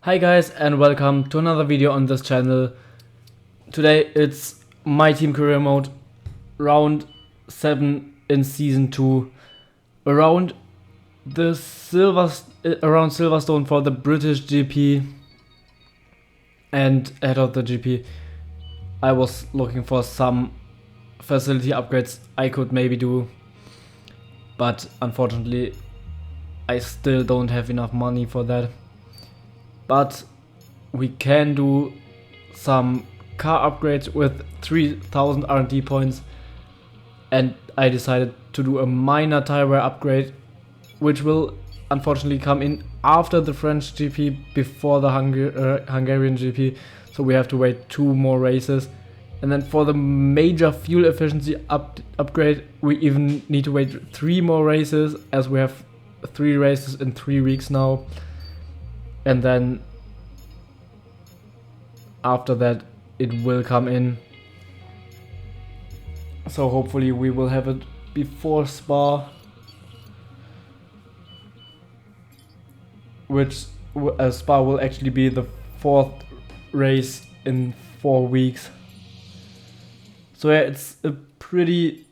Hi guys, and welcome to another video on this channel. Today it's my team career mode, round 7 in season 2, around Silverstone for the British GP. And ahead of the GP I was looking for some facility upgrades I could maybe do, but unfortunately I still don't have enough money for that. But we can do some car upgrades with 3000 R&D points, and I decided to do a minor tire wear upgrade, which will unfortunately come in after the French GP, before the Hungarian GP, so we have to wait 2 more races. And then for the major fuel efficiency upgrade, we even need to wait 3 more races, as we have 3 races in 3 weeks now. And then after that it will come in, so hopefully we will have it before Spa, which Spa will actually be the 4th race in 4 weeks. So yeah, it's a pretty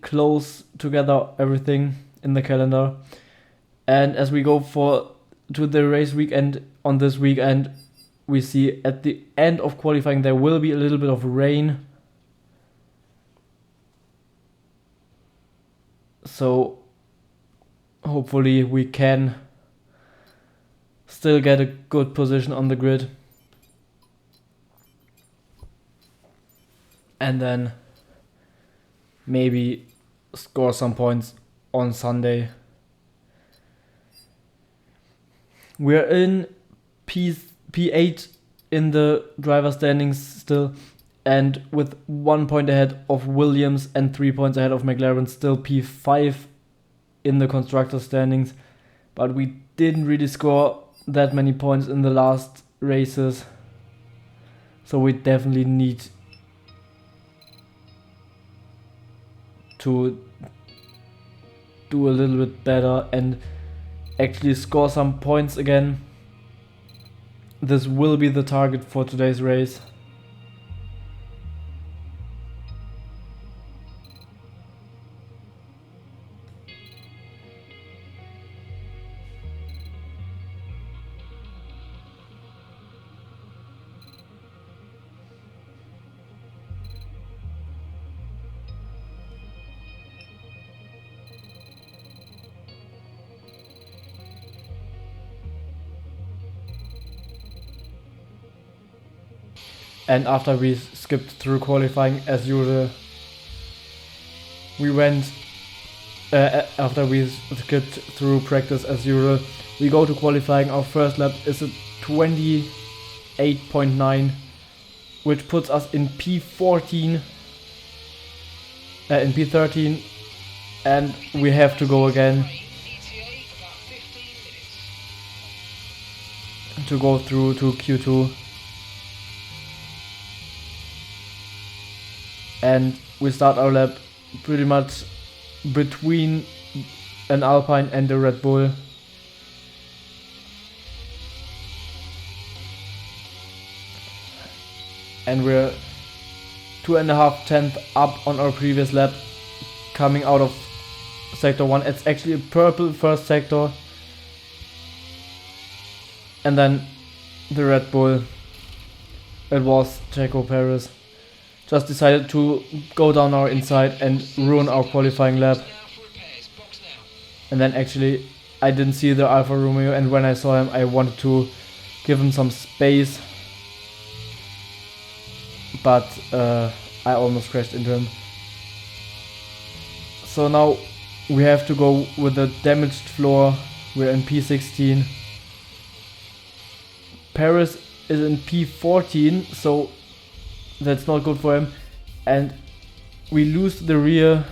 close together everything in the calendar. And as we go to the race weekend, on this weekend, we see at the end of qualifying there will be a little bit of rain. So hopefully we can still get a good position on the grid. And then maybe score some points on Sunday. We're in P8 in the driver standings still, and with 1 point ahead of Williams and 3 points ahead of McLaren, still P5 in the constructor standings. But we didn't really score that many points in the last races, so we definitely need to do a little bit better and actually score some points again. This will be the target for today's race. And after we skipped through qualifying as usual, we went, after we skipped through practice as usual, we go to qualifying. Our first lap is a 28.9, which puts us in P13, and we have to go again to go through to Q2. And we start our lap pretty much between an Alpine and a Red Bull. And we're 2.5 tenths up on our previous lap, coming out of sector 1. It's actually a purple first sector. And then the Red Bull, it was Checo Perez, just decided to go down our inside and ruin our qualifying lap. And then actually I didn't see the Alfa Romeo, and when I saw him I wanted to give him some space, but I almost crashed into him. So now we have to go with a damaged floor. We're in P16. Paris is in P14, so that's not good for him, and we lose the rear,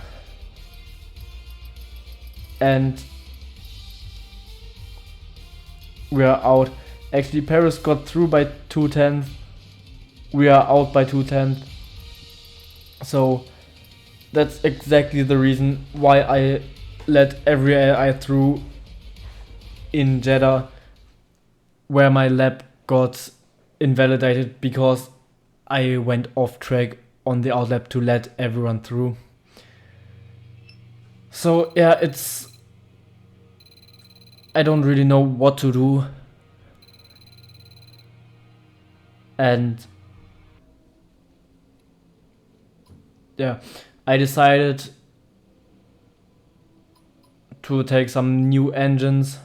and we are out. Actually, Paris got through by 2 tenths, we are out by 2 tenths, so that's exactly the reason why I let every AI through in Jeddah where my lap got invalidated because I went off track on the outlap to let everyone through. So yeah, I don't really know what to do. And yeah, I decided to take some new engines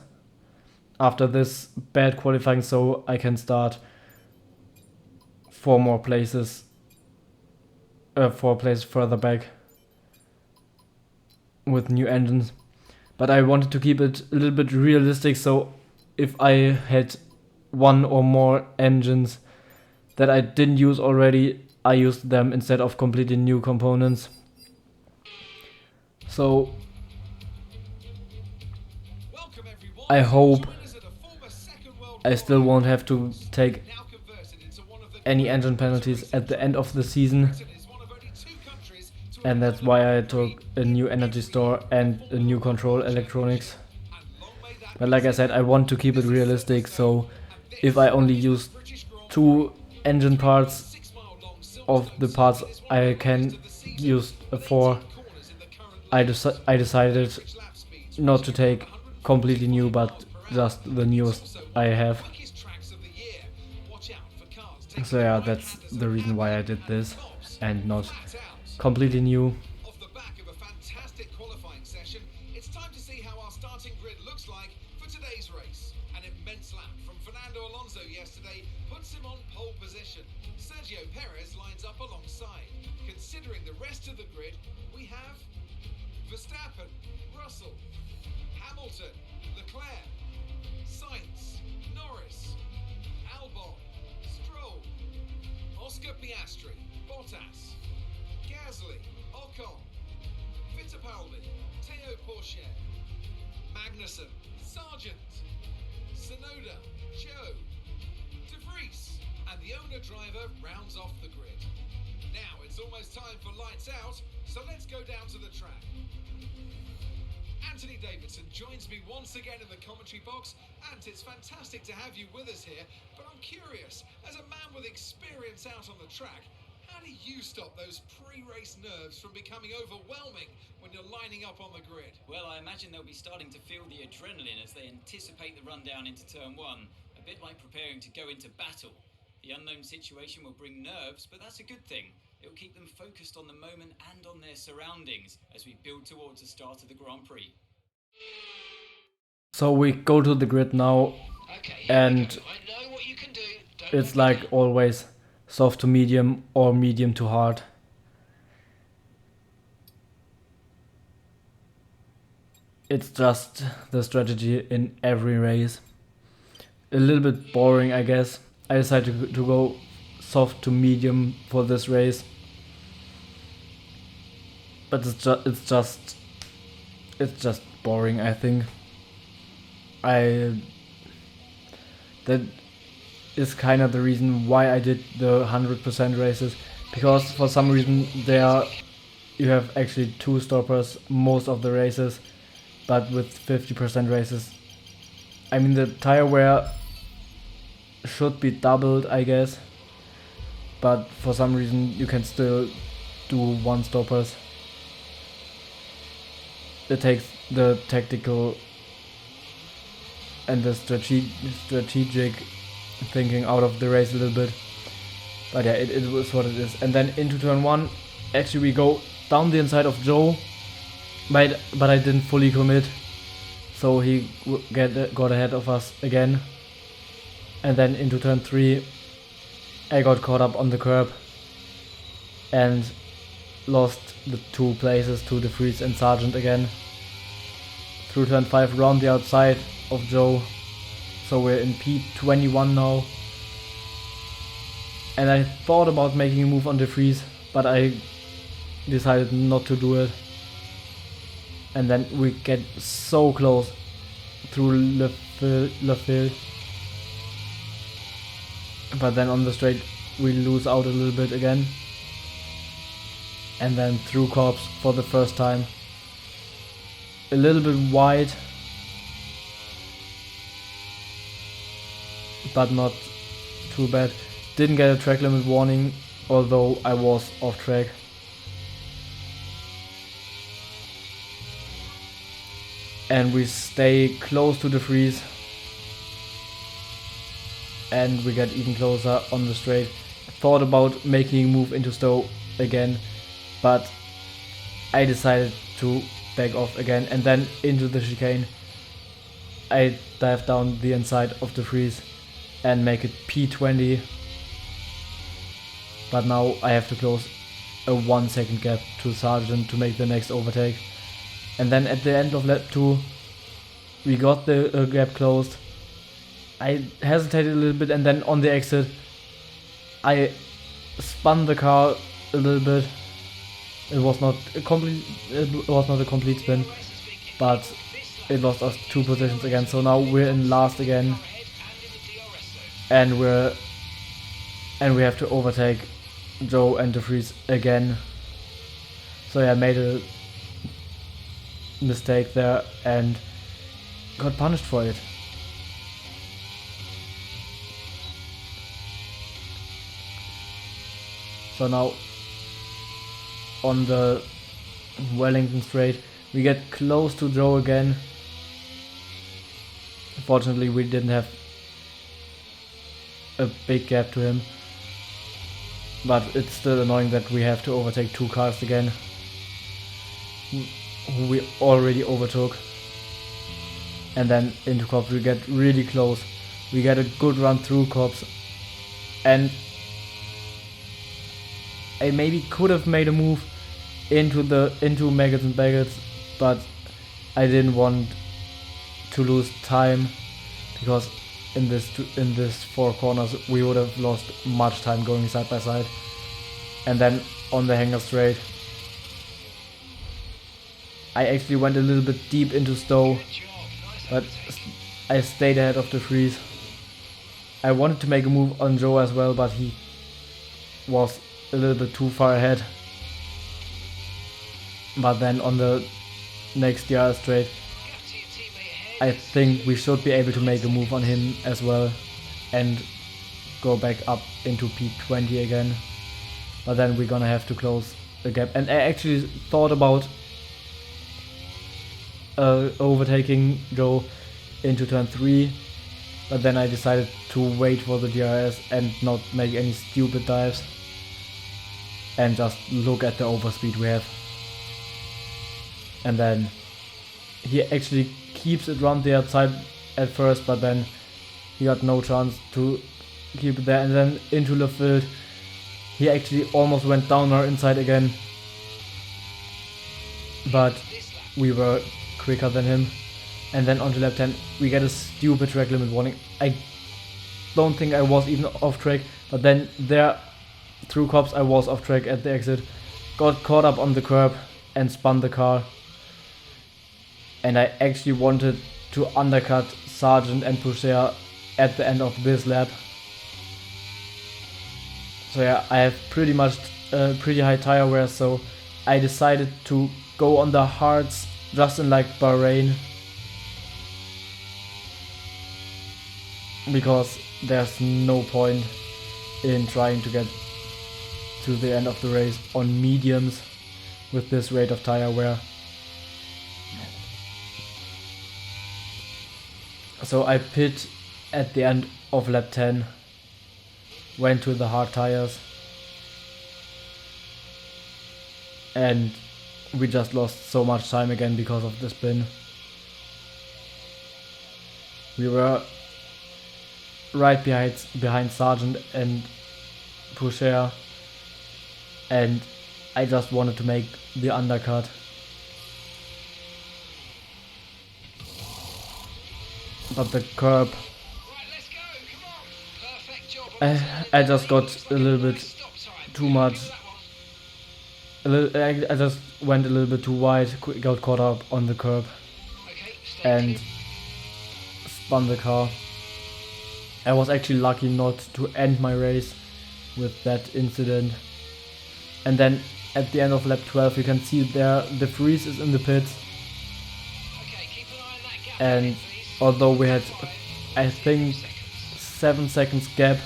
after this bad qualifying, so I can start 4 places further back with new engines. But I wanted to keep it a little bit realistic, so if I had 1 or more engines that I didn't use already, I used them instead of completely new components. So I hope I still won't have to take any engine penalties at the end of the season, and that's why I took a new energy store and a new control electronics. But like I said, I want to keep it realistic, so if I only use 2 engine parts of the parts I can use 4, I decided not to take completely new, but just the newest I have. So yeah, that's the reason why I did this and not completely new. Off the back of a fantastic qualifying session, it's time to see how our starting grid looks like for today's race. An immense lap from Fernando Alonso yesterday puts him on pole position. Sergio Perez lines up alongside. Considering the rest of the grid, we have Verstappen, Russell, Hamilton, Leclerc, Sainz, Norris, Albon, Stroll, Oscar Piastri, Bottas, Gasly, Ocon, Fittipaldi, Teo Pourchaire, Magnussen, Sargent, Tsunoda, Joe, De Vries, and the owner-driver rounds off the grid. Now it's almost time for lights out, so let's go down to the track. Anthony Davidson joins me once again in the commentary box, and it's fantastic to have you with us here, but I'm curious, as a man with experience out on the track, how do you stop those pre-race nerves from becoming overwhelming when you're lining up on the grid? Well, I imagine they'll be starting to feel the adrenaline as they anticipate the run down into turn 1, a bit like preparing to go into battle. The unknown situation will bring nerves, but that's a good thing. It'll keep them focused on the moment and on their surroundings as we build towards the start of the Grand Prix. So we go to the grid now, and it's like always soft to medium or medium to hard. It's just the strategy in every race. A little bit boring, I guess. I decided to go soft to medium for this race, but it's just boring, I think. That is kind of the reason why I did the 100% races, because for some reason you have actually 2 stoppers most of the races, but with 50% races, I mean, the tire wear should be doubled, I guess, but for some reason you can still do 1 stoppers. It takes the tactical and the strategic thinking out of the race a little bit, but yeah, it was what it is. And then into turn 1, actually we go down the inside of Joe, but I didn't fully commit, so he got ahead of us again. And then into turn 3, I got caught up on the curb and lost the 2 places to De Vries and Sargent again. Through turn 5, round the outside of Joe, so we're in P21 now. And I thought about making a move on De Vries, but I decided not to do it. And then we get so close through Le Fil, but then on the straight we lose out a little bit again, and then through corps for the first time, a little bit wide, but not too bad. Didn't get a track limit warning, although I was off track. And we stay close to the freeze. And we get even closer on the straight. Thought about making a move into Stowe again, but I decided to back off again, and then into the chicane. I dive down the inside of the freeze and make it P20. But now I have to close a 1 second gap to Sargent to make the next overtake. And then at the end of lap 2, we got the gap closed. I hesitated a little bit, and then on the exit, I spun the car a little bit. It was not a complete spin, but it lost us 2 positions again. So now we're in last again, and we have to overtake Joe and De Vries again. So yeah, I made a mistake there and got punished for it. So now on the Wellington straight, we get close to Joe again. Fortunately, we didn't have a big gap to him, but it's still annoying that we have to overtake 2 cars again who we already overtook. And then into Cops we get really close. We get a good run through Cops, and I maybe could have made a move into Maggots and Baggots, but I didn't want to lose time, because in this 4 corners we would have lost much time going side by side. And then on the hanger straight, I actually went a little bit deep into Stowe, but I stayed ahead of the freeze. I wanted to make a move on Joe as well, but he was a little bit too far ahead. But then on the next DRS straight, I think we should be able to make a move on him as well and go back up into P20 again. But then we're gonna have to close the gap. And I actually thought about overtaking Joe into turn 3, but then I decided to wait for the DRS and not make any stupid dives and just look at the overspeed we have. And then he actually keeps it around the outside at first, but then he got no chance to keep it there. And then into the field, he actually almost went down our inside again, but we were quicker than him. And then onto lap 10 we get a stupid track limit warning. I don't think I was even off track, but then there through Cops I was off track at the exit, got caught up on the curb and spun the car. And I actually wanted to undercut Sargent and Poucher at the end of this lap. So yeah, I have pretty much pretty high tire wear, so I decided to go on the hards just in like Bahrain, because there's no point in trying to get to the end of the race on mediums with this rate of tire wear. So I pit at the end of lap 10, went to the hard tires, and we just lost so much time again because of the spin. We were right behind Sargent and Poucher, and I just wanted to make the undercut. But the curb, I just got a little bit too much. I just went a little bit too wide, got caught up on the curb and spun the car. I was actually lucky not to end my race with that incident. And then at the end of lap 12 you can see there De Vries is in the pits. And although we had, I think, 7 seconds gap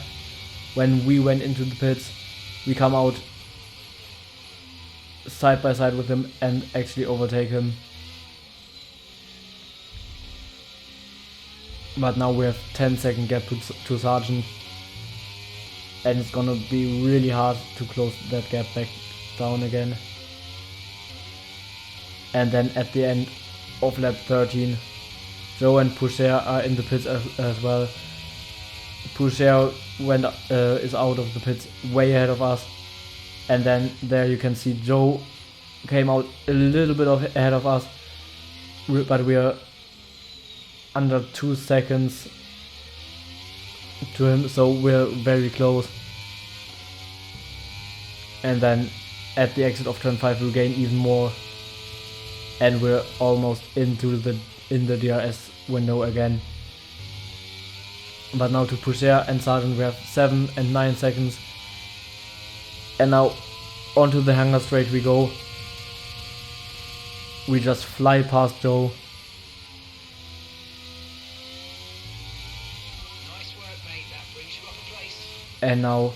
when we went into the pits. We come out side by side with him and actually overtake him. But now we have 10-second gap to Sargent, and it's gonna be really hard to close that gap back down again. And then at the end of lap 13, Joe and Poucher are in the pits as well. Poucher is out of the pits way ahead of us, and then there you can see Joe came out a little bit ahead of us, but we are under 2 seconds to him, so we're very close. And then at the exit of turn 5 we gain even more, and we're almost in the DRS window again. But now to Poucher and Sargent we have 7 and 9 seconds, and now onto the hangar straight we go. We just fly past Joe. Nice work, mate. That brings you up a place. And now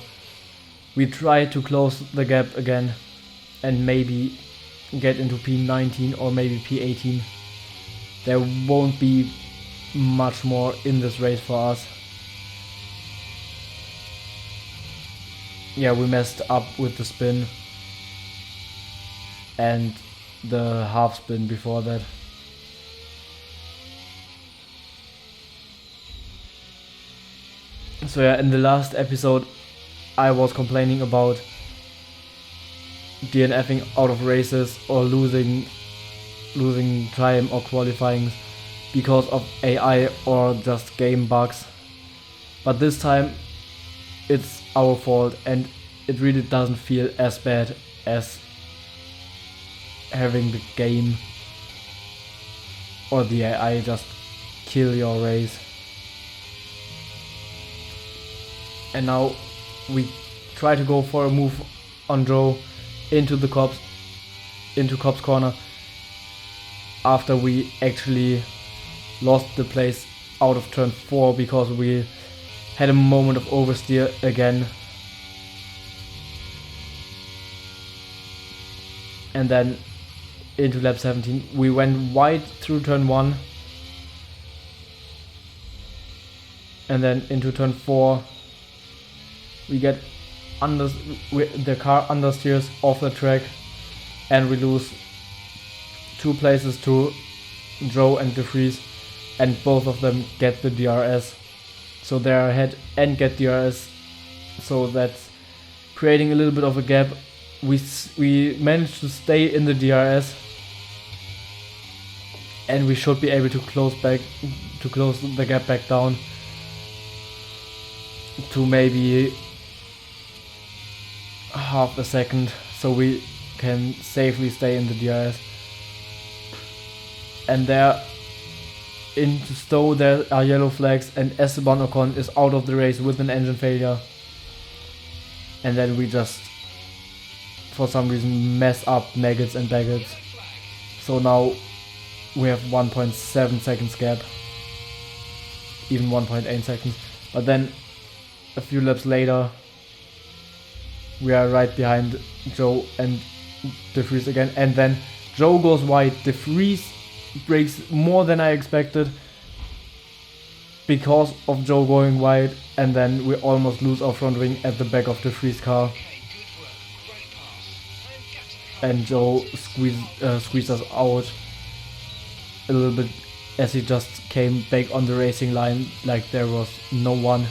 we try to close the gap again and maybe get into P19 or maybe P18. There won't be much more in this race for us. Yeah, we messed up with the spin and the half spin before that. So yeah, in the last episode I was complaining about DNFing out of races or losing time or qualifying because of AI or just game bugs. But this time it's our fault, and it really doesn't feel as bad as having the game or the AI just kill your race. And now we try to go for a move on Joe into Cobb's corner after we actually lost the place out of turn 4 because we had a moment of oversteer again. And then into lap 17 we went wide through turn 1, and then into turn 4 we get the car understeers off the track, and we lose 2 places to Joe and De Vries, and both of them get the DRS, so they're ahead and get DRS, so that's creating a little bit of a gap. We managed to stay in the DRS, and we should be able to close the gap back down to maybe half a second, so we can safely stay in the DRS. And there into Stowe there are yellow flags, and Esteban Ocon is out of the race with an engine failure. And then we just for some reason mess up Nuggets and Baggets. So now we have 1.7 seconds gap, even 1.8 seconds. But then a few laps later we are right behind Joe and De Vries again, and then Joe goes wide. De Vries breaks more than I expected because of Joe going wide, and then we almost lose our front wing at the back of De Vries' car. And Joe squeezed us out a little bit as he just came back on the racing line like there was no one.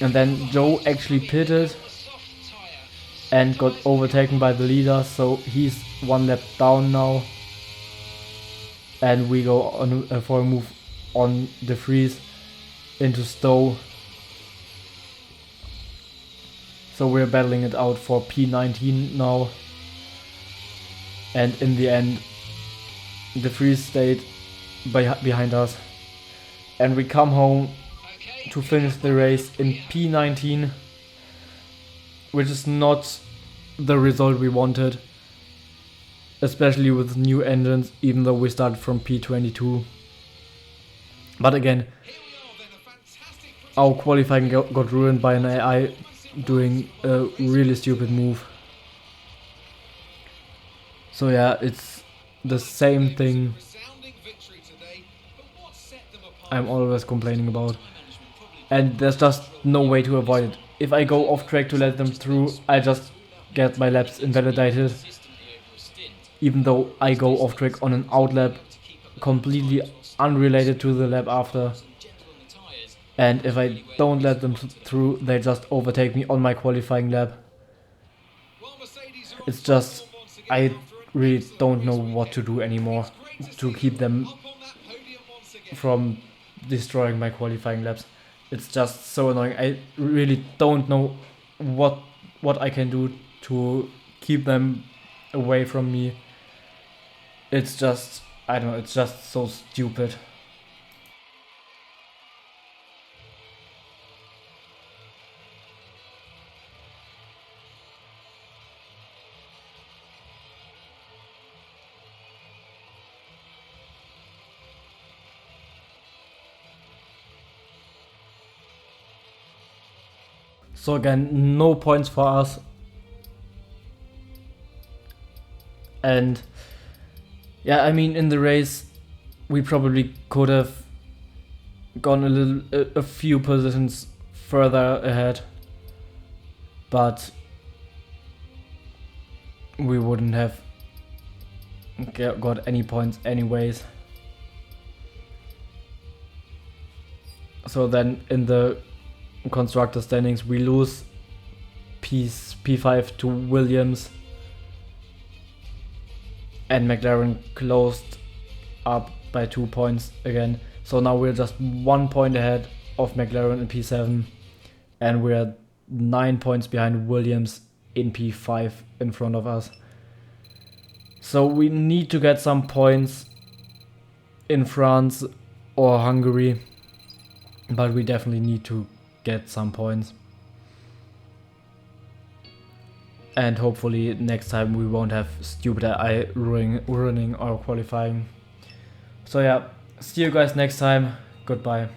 And then Joe actually pitted and got overtaken by the leader, so he's 1 lap down now. And we go on for a move on De Vries into Stowe. So we're battling it out for P19 now. And in the end, De Vries stayed behind us. And we come home to finish the race in P19, which is not the result we wanted, especially with new engines, even though we started from P22. But again, our qualifying got ruined by an AI doing a really stupid move. So yeah, it's the same thing I'm always complaining about. And there's just no way to avoid it. If I go off track to let them through, I just get my laps invalidated. Even though I go off track on an out lap completely unrelated to the lap after. And if I don't let them through, they just overtake me on my qualifying lap. It's just, I really don't know what to do anymore to keep them from destroying my qualifying laps. It's just so annoying. I really don't know what I can do to keep them away from me. It's just, I don't know, it's just so stupid. So again, no points for us. And yeah, I mean, in the race, we probably could have gone a few positions further ahead, but we wouldn't have got any points anyways. So then in the constructor standings, we lose P5 to Williams, and McLaren closed up by 2 points again. So now we're just 1 point ahead of McLaren in P7, and we're 9 points behind Williams in P5 in front of us. So we need to get some points in France or Hungary, but we definitely need to get some points. And hopefully next time we won't have stupid AI ruining our qualifying. So yeah, see you guys next time. Goodbye.